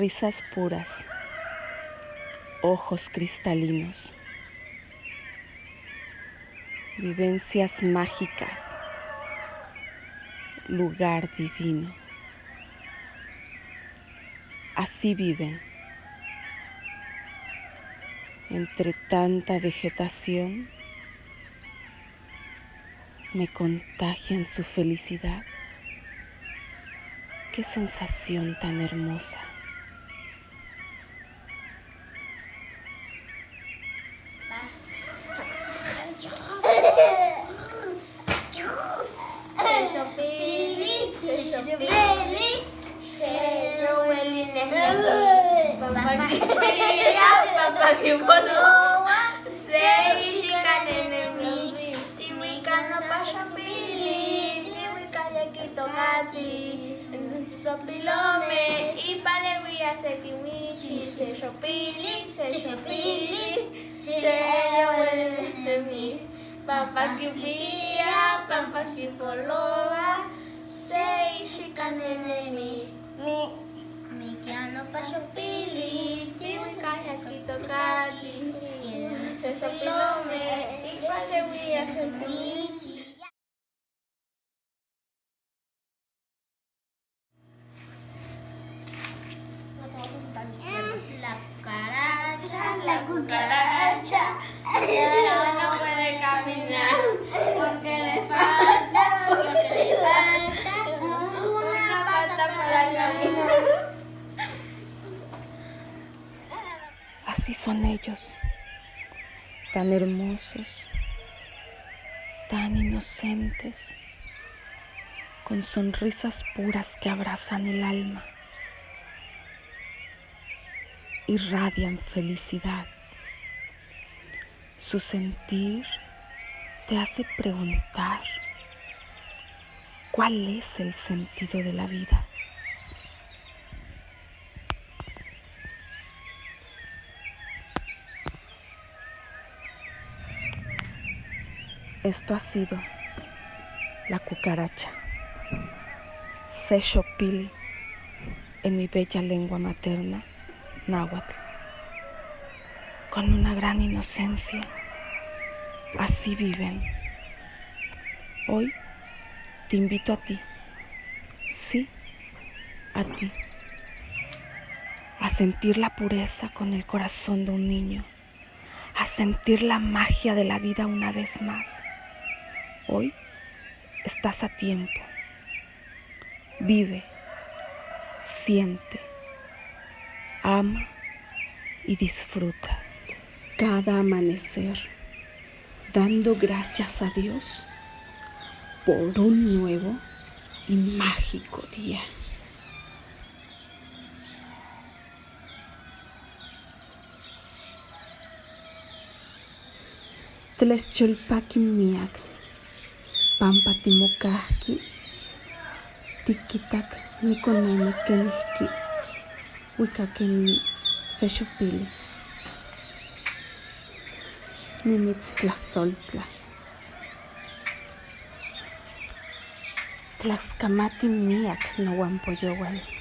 Sonrisas puras, ojos cristalinos, vivencias mágicas, lugar divino. Así viven, entre tanta vegetación, me contagian su felicidad. Qué sensación tan hermosa. Sopilome y palewia se kimichi se shopili se huele de mí papa kipia papa kipoloa se shikanene mi kiano pa shopili mi kaya kitokati se sopilome y palewia se kimichi. La cucaracha, no puede caminar porque le falta una pata para caminar. Así son ellos, tan hermosos, tan inocentes, con sonrisas puras que abrazan el alma. Irradian felicidad. Su sentir te hace preguntar cuál es el sentido de la vida. Esto ha sido la cucaracha, Sexopili, en mi bella lengua materna, náhuatl, con una gran inocencia. Así viven. Hoy te invito a ti, sí, a ti, a sentir la pureza con el corazón de un niño, a sentir la magia de la vida una vez más. Hoy estás a tiempo. Vive, siente, ama y disfruta cada amanecer, dando gracias a Dios por un nuevo y mágico día. Tlexcholpaki miak, pampa timokahki, tikitak nikonemi kenihki, wikakeni Sexopili, nimitztlasoltla. Tlaxkamati miak nowanpoyowal.